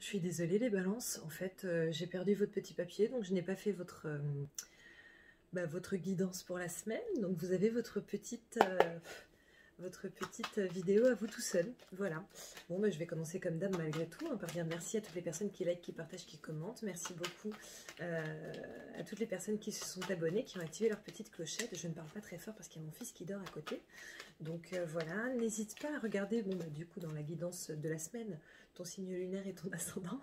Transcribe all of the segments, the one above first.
Je suis désolée les balances, en fait j'ai perdu votre petit papier donc je n'ai pas fait votre guidance pour la semaine. Donc vous avez votre petite vidéo à vous tout seul. Voilà. Bon, je vais commencer comme d'hab malgré tout par dire merci à toutes les personnes qui likent, qui partagent, qui commentent. Merci beaucoup à toutes les personnes qui se sont abonnées, qui ont activé leur petite clochette. Je ne parle pas très fort parce qu'il y a mon fils qui dort à côté. Donc voilà, n'hésite pas à regarder, du coup dans la guidance de la semaine, ton signe lunaire et ton ascendant,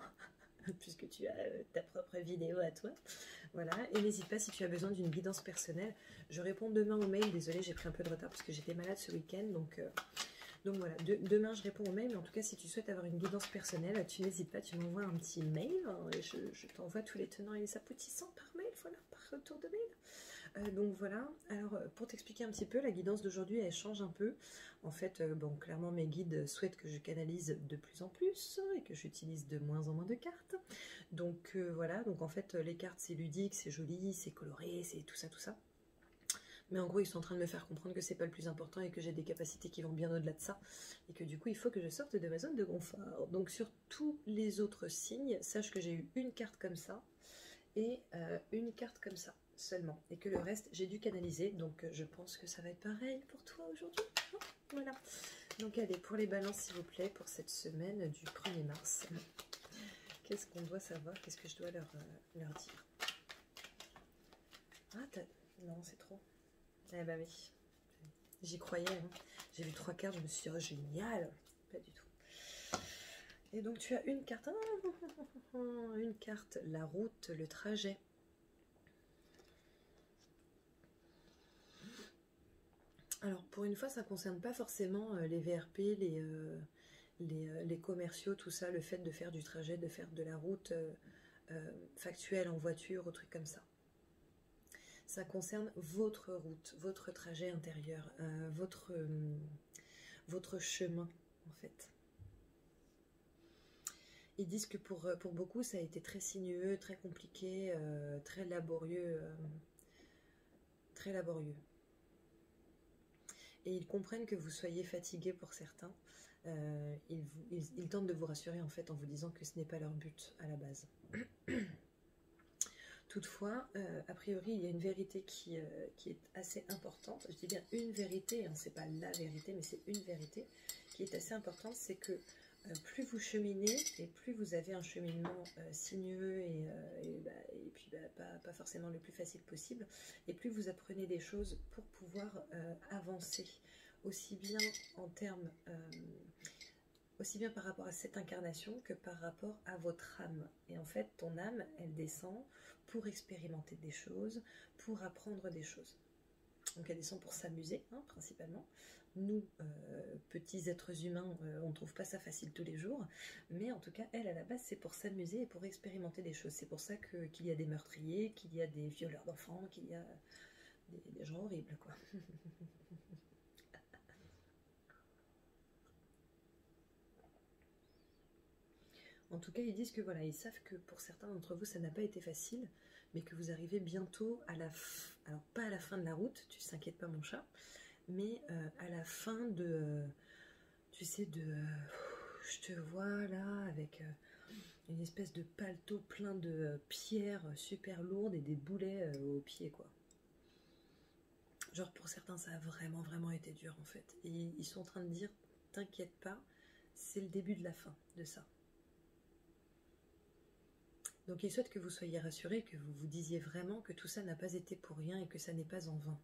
puisque tu as ta propre vidéo à toi. Voilà, et n'hésite pas si tu as besoin d'une guidance personnelle. Je réponds demain aux mails, désolée j'ai pris un peu de retard parce que j'étais malade ce week-end, donc voilà, demain je réponds aux mails, mais en tout cas si tu souhaites avoir une guidance personnelle, tu n'hésites pas, tu m'envoies un petit mail, et je t'envoie tous les tenants et les aboutissants par mail, voilà, par retour de mail. Donc voilà, alors pour t'expliquer un petit peu, la guidance d'aujourd'hui elle change un peu. En fait, bon, clairement mes guides souhaitent que je canalise de plus en plus et que j'utilise de moins en moins de cartes. Donc voilà, donc en fait les cartes c'est ludique, c'est joli, c'est coloré, c'est tout ça, tout ça. Mais en gros, ils sont en train de me faire comprendre que c'est pas le plus important et que j'ai des capacités qui vont bien au-delà de ça. Et que du coup, il faut que je sorte de ma zone de confort. Donc sur tous les autres signes, sache que j'ai eu une carte comme ça et une carte comme ça seulement. Et que le reste, j'ai dû canaliser. Donc je pense que ça va être pareil pour toi aujourd'hui. Voilà. Donc allez, pour les balances, s'il vous plaît, pour cette semaine du 1er mars. Qu'est-ce qu'on doit savoir? Qu'est-ce que je dois leur dire? Ah, non, c'est trop. Eh ben oui, j'y croyais, hein. J'ai vu 3 cartes, je me suis dit, oh, génial. Pas du tout. Et donc tu as une carte, une carte, la route, le trajet. Alors pour une fois, ça ne concerne pas forcément les VRP, les commerciaux, tout ça, le fait de faire du trajet, de faire de la route factuelle en voiture, ou trucs comme ça. Ça concerne votre route, votre trajet intérieur, votre chemin, en fait. Ils disent que pour beaucoup, ça a été très sinueux, très compliqué, très laborieux. Très laborieux. Et ils comprennent que vous soyez fatigué pour certains. Ils tentent de vous rassurer, en fait, en vous disant que ce n'est pas leur but à la base. Toutefois, a priori, il y a une vérité qui est assez importante. Je dis bien une vérité, hein, c'est pas la vérité, mais c'est une vérité qui est assez importante, c'est que plus vous cheminez et plus vous avez un cheminement sinueux et puis pas forcément le plus facile possible, et plus vous apprenez des choses pour pouvoir avancer, aussi bien en termes... aussi bien par rapport à cette incarnation que par rapport à votre âme. Et en fait, ton âme, elle descend pour expérimenter des choses, pour apprendre des choses. Donc elle descend pour s'amuser, hein, principalement. Nous, petits êtres humains, on ne trouve pas ça facile tous les jours, mais en tout cas, elle, à la base, c'est pour s'amuser et pour expérimenter des choses. C'est pour ça qu'il y a des meurtriers, qu'il y a des violeurs d'enfants, qu'il y a des gens horribles, quoi. En tout cas, ils disent que voilà, ils savent que pour certains d'entre vous, ça n'a pas été facile, mais que vous arrivez bientôt à la fin, alors pas à la fin de la route, tu t'inquiètes pas mon chat, mais à la fin de, tu sais, je te vois là avec une espèce de paletot plein de pierres super lourdes et des boulets aux pieds, quoi. Genre pour certains, ça a vraiment, vraiment été dur en fait. Et ils sont en train de dire, t'inquiète pas, c'est le début de la fin de ça. Donc il souhaite que vous soyez rassurés, que vous vous disiez vraiment que tout ça n'a pas été pour rien et que ça n'est pas en vain.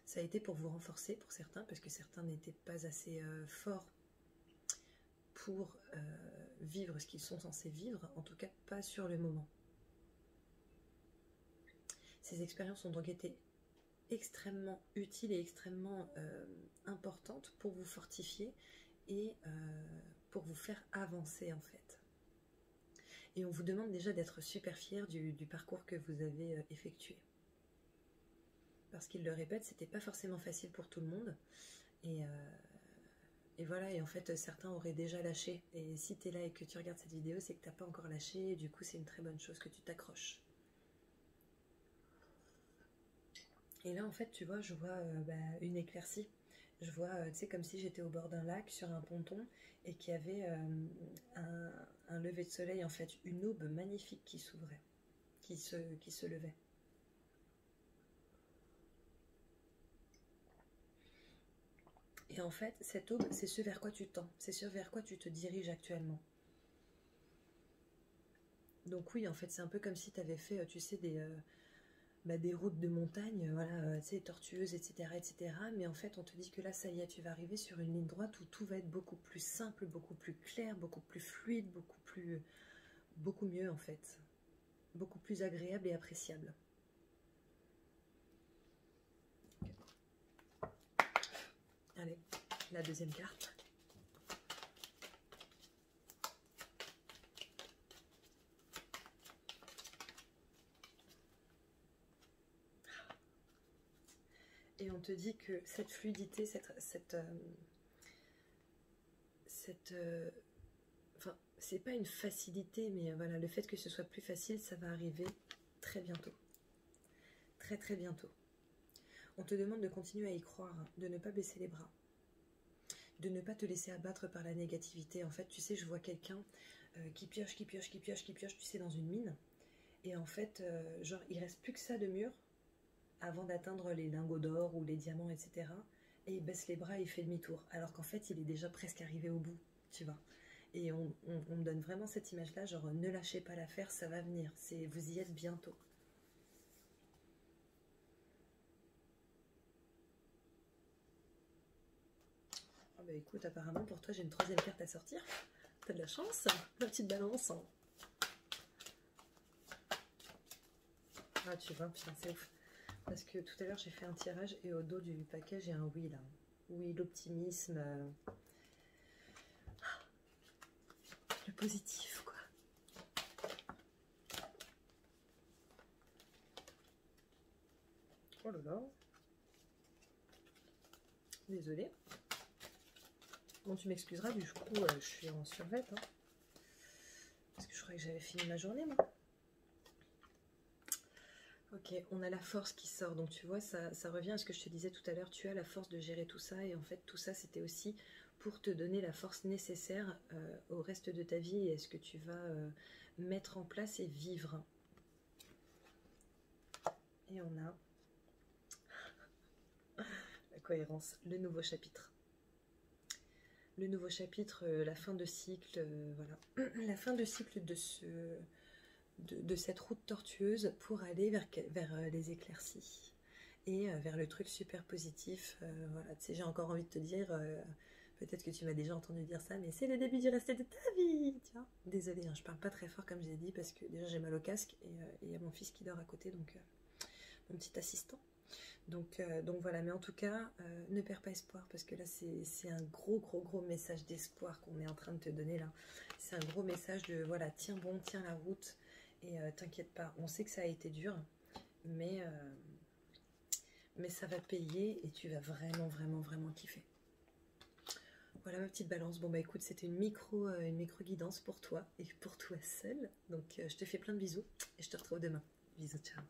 Ça a été pour vous renforcer pour certains, parce que certains n'étaient pas assez forts pour vivre ce qu'ils sont censés vivre, en tout cas pas sur le moment. Ces expériences ont donc été extrêmement utiles et extrêmement importantes pour vous fortifier et pour vous faire avancer en fait. Et on vous demande déjà d'être super fiers du parcours que vous avez effectué. Parce qu'ils le répètent, c'était pas forcément facile pour tout le monde. Et voilà, et en fait, certains auraient déjà lâché. Et si tu es là et que tu regardes cette vidéo, c'est que tu n'as pas encore lâché. Et du coup, c'est une très bonne chose que tu t'accroches. Et là, en fait, tu vois, je vois une éclaircie. Je vois, tu sais, comme si j'étais au bord d'un lac sur un ponton et qu'il y avait un lever de soleil, en fait, une aube magnifique qui s'ouvrait, qui se levait. Et en fait, cette aube, c'est ce vers quoi tu tends, c'est ce vers quoi tu te diriges actuellement. Donc oui, en fait, c'est un peu comme si tu avais fait, tu sais, des routes de montagne, voilà, tu sais, tortueuses, etc., etc. Mais en fait, on te dit que là, ça y est, tu vas arriver sur une ligne droite où tout va être beaucoup plus simple, beaucoup plus clair, beaucoup plus fluide, beaucoup mieux, en fait. Beaucoup plus agréable et appréciable. Allez, la deuxième carte. Et on te dit que cette fluidité, enfin, c'est pas une facilité, mais voilà, le fait que ce soit plus facile, ça va arriver très bientôt. Très très bientôt. On te demande de continuer à y croire, de ne pas baisser les bras, de ne pas te laisser abattre par la négativité. En fait, tu sais, je vois quelqu'un qui pioche, tu sais, dans une mine. Et en fait, genre, il reste plus que ça de mur avant d'atteindre les lingots d'or ou les diamants, etc. Et il baisse les bras et il fait demi-tour. Alors qu'en fait, il est déjà presque arrivé au bout, tu vois. Et on me donne vraiment cette image-là, genre, ne lâchez pas l'affaire, ça va venir. Vous y êtes bientôt. Oh bah écoute, apparemment, pour toi, j'ai une troisième carte à sortir. T'as de la chance, la petite balance. Ah, tu vois, putain, c'est ouf. Parce que tout à l'heure, j'ai fait un tirage et au dos du paquet, j'ai un oui, là. Oui, l'optimisme. Le positif, quoi. Oh là là. Désolée. Bon, tu m'excuseras, du coup, je suis en survêt. Hein. Parce que je croyais que j'avais fini ma journée, moi. Ok, on a la force qui sort. Donc, tu vois, ça revient à ce que je te disais tout à l'heure. Tu as la force de gérer tout ça. Et en fait, tout ça, c'était aussi pour te donner la force nécessaire au reste de ta vie et à ce que tu vas mettre en place et vivre. Et on a la cohérence, le nouveau chapitre. Le nouveau chapitre, la fin de cycle, voilà. La fin de cycle de cette route tortueuse pour aller vers les éclaircies et vers le truc super positif. Voilà, tu sais, j'ai encore envie de te dire, peut-être que tu m'as déjà entendu dire ça, mais c'est le début du reste de ta vie, tu vois. Désolée, hein, je parle pas très fort comme j'ai dit parce que déjà j'ai mal au casque et il y a mon fils qui dort à côté, donc mon petit assistant. Donc voilà, mais en tout cas, ne perds pas espoir parce que là, c'est un gros message d'espoir qu'on est en train de te donner là. C'est un gros message de, voilà, tiens bon, tiens la route et t'inquiète pas. On sait que ça a été dur, mais ça va payer et tu vas vraiment kiffer. Voilà ma petite balance. Bon bah écoute, c'était une micro guidance pour toi et pour toi seul. Donc je te fais plein de bisous et je te retrouve demain. Bisous, ciao.